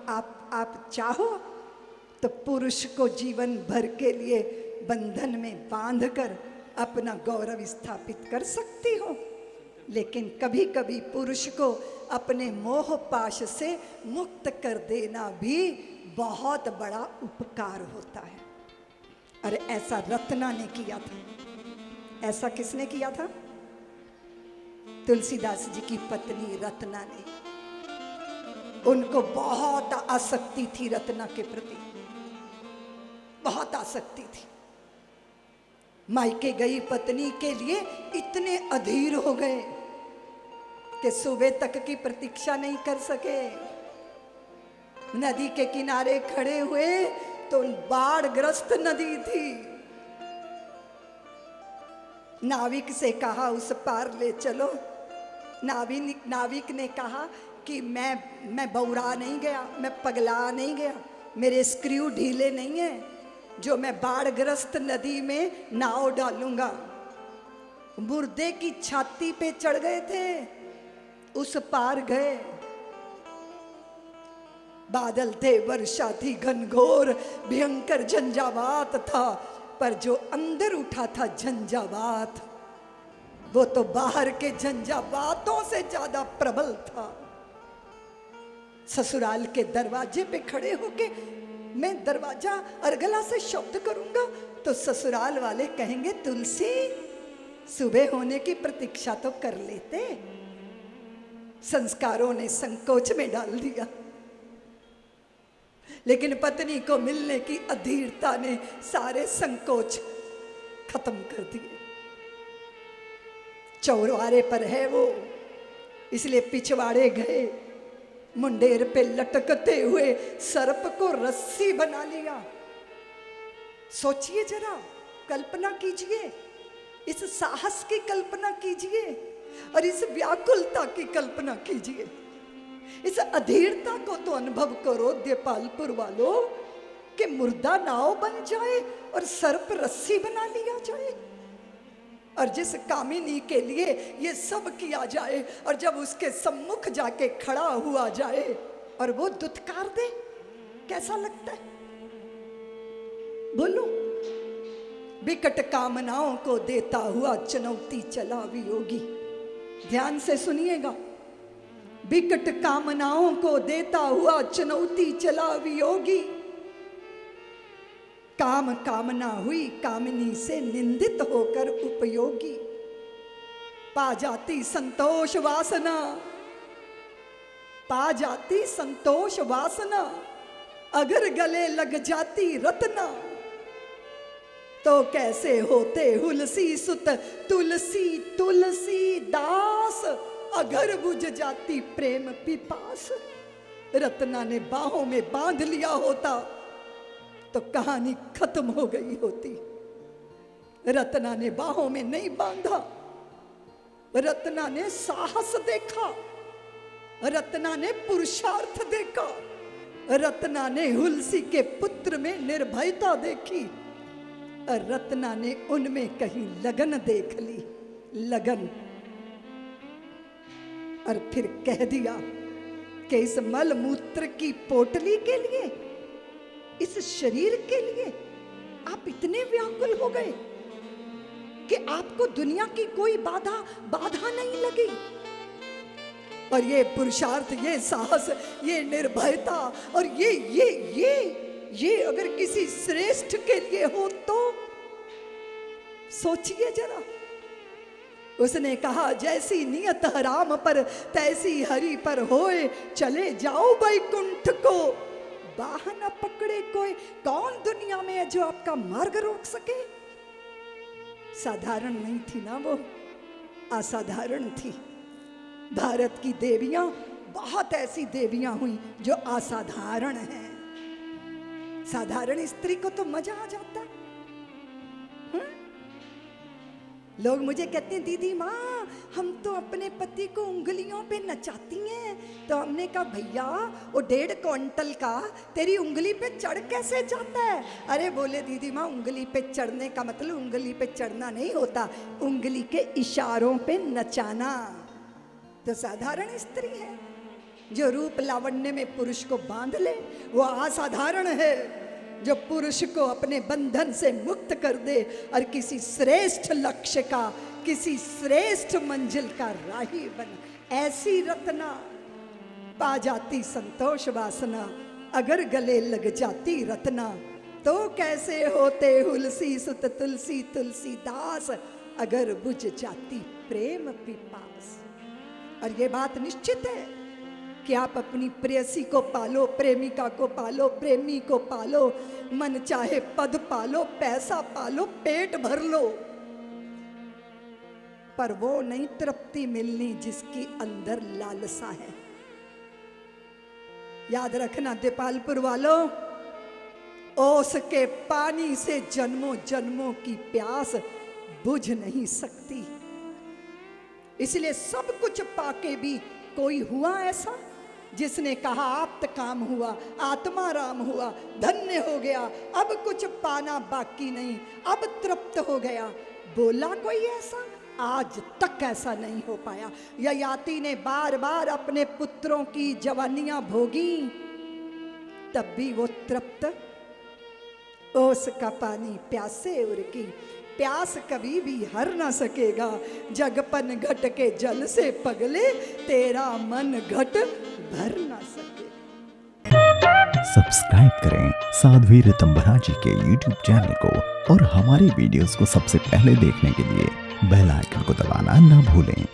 आप चाहो तो पुरुष को जीवन भर के लिए बंधन में बांधकर अपना गौरव स्थापित कर सकती हो, लेकिन कभी कभी पुरुष को अपने मोह पाश से मुक्त कर देना भी बहुत बड़ा उपकार होता है। अरे ऐसा रत्ना ने किया था। ऐसा किसने किया था? तुलसीदास जी की पत्नी रत्ना ने। उनको बहुत आसक्ति थी रत्ना के प्रति, बहुत आसक्ति थी। मायके गई पत्नी के लिए इतने अधीर हो गए कि सुबह तक की प्रतीक्षा नहीं कर सके। नदी के किनारे खड़े हुए तो बाढ़ग्रस्त नदी थी। नाविक से कहा उस पार ले चलो। नाविक ने कहा कि मैं बौरा नहीं गया, मैं पगला नहीं गया, मेरे स्क्रू ढीले नहीं हैं जो मैं बाढ़ग्रस्त नदी में नाव डालूंगा। मुर्दे की छाती पे चढ़ गए थे, उस पार गए। बादल थे, वर्षा थी, घनघोर भयंकर झंझावात था, पर जो अंदर उठा था झंझावात, वो तो बाहर के झंझावातों से ज्यादा प्रबल था। ससुराल के दरवाजे पे खड़े होके मैं दरवाजा अर्गला से शब्द करूंगा तो ससुराल वाले कहेंगे तुलसी सुबह होने की प्रतीक्षा तो कर लेते। संस्कारों ने संकोच में डाल दिया, लेकिन पत्नी को मिलने की अधीरता ने सारे संकोच खत्म कर दिए। चौराहे पर है वो, इसलिए पिछवाड़े गए। मुंडेर पे लटकते हुए सर्प को रस्सी बना लिया। सोचिए जरा, कल्पना कीजिए, इस साहस की कल्पना कीजिए और इस व्याकुलता की कल्पना कीजिए। इस अधीरता को तो अनुभव करो देपालपुर वालों, कि मुर्दा नाव बन जाए और सर्प रस्सी बना लिया जाए। और जिस कामिनी के लिए ये सब किया जाए और जब उसके सम्मुख जाके खड़ा हुआ जाए और वो दुत्कार दे, कैसा लगता है? बोलो। विकट कामनाओं को देता हुआ चुनौती चला वियोगी। ध्यान से सुनिएगा। विकट कामनाओं को देता हुआ चुनौती चला वियोगी। काम कामना हुई कामिनी से निंदित होकर उपयोगी। पा जाती संतोष वासना, पा जाती संतोष वासना, अगर गले लग जाती रत्ना, तो कैसे होते हुलसी सुत तुलसी तुलसी दास, अगर बुझ जाती प्रेम पिपास। रत्ना ने बाहों में बांध लिया होता तो कहानी खत्म हो गई होती। रत्ना ने बाहों में नहीं बांधा, रत्ना ने साहस देखा, रत्ना ने पुरुषार्थ देखा, रत्ना ने हुलसी के पुत्र में निर्भयता देखी, और रत्ना ने उनमें कहीं लगन देख ली, लगन। और फिर कह दिया कि इस मल मूत्र की पोटली के लिए, इस शरीर के लिए आप इतने व्याकुल हो गए कि आपको दुनिया की कोई बाधा नहीं लगी। और ये पुरुषार्थ, ये साहस, ये निर्भयता और ये अगर किसी श्रेष्ठ के लिए हो तो सोचिए जरा। उसने कहा जैसी नियत राम पर तैसी हरि पर होए, चले जाओ बैकुंठ को बाह न पकड़े कोई। कौन दुनिया में है जो आपका मार्ग रोक सके? साधारण नहीं थी ना वो, असाधारण थी। भारत की देवियां, बहुत ऐसी देवियां हुई जो असाधारण हैं। साधारण स्त्री को तो मजा आ जाता है। लोग मुझे कहते हैं दीदी माँ हम तो अपने पति को उंगलियों पे नचाती हैं। तो हमने कहा भैया वो 1.5 क्विंटल का तेरी उंगली पे चढ़ कैसे जाता है? अरे बोले दीदी माँ उंगली पे चढ़ने का मतलब उंगली पे चढ़ना नहीं होता, उंगली के इशारों पे नचाना। तो साधारण स्त्री है। जो रूप लावण्य में पुरुष को बांध ले, वो असाधारण है जो पुरुष को अपने बंधन से मुक्त कर दे और किसी श्रेष्ठ लक्ष्य का, किसी श्रेष्ठ मंजिल का राही बना। ऐसी रत्ना पा जाती संतोष वासना, अगर गले लग जाती रत्ना तो कैसे होते हुलसी सुत तुलसी तुलसीदास, अगर बुझ जाती प्रेम पिपास। और ये बात निश्चित है कि आप अपनी प्रेयसी को पालो, प्रेमिका को पालो, प्रेमी को पालो, मन चाहे पद पालो, पैसा पालो, पेट भर लो, पर वो नहीं तृप्ति मिलनी जिसकी अंदर लालसा है। याद रखना दीपालपुर वालों, ओस के पानी से जन्मों जन्मों की प्यास बुझ नहीं सकती। इसलिए सब कुछ पाके भी कोई हुआ ऐसा जिसने कहा आप्त काम हुआ, आत्मा राम हुआ, धन्य हो गया, अब कुछ पाना बाकी नहीं, अब तृप्त हो गया, बोला कोई ऐसा? आज तक ऐसा नहीं हो पाया। ययाति ने बार बार अपने पुत्रों की जवानियां भोगी, तब भी वो तृप्त, ओस का पानी प्यासे उरकी, प्यास कभी भी हर ना सकेगा। जगपन घट के जल से पगले, तेरा मन घट भर ना सके। सब्सक्राइब करें साध्वी ऋतंभरा जी के YouTube चैनल को और हमारे वीडियोस को सबसे पहले देखने के लिए बेल आइकन को दबाना ना भूलें।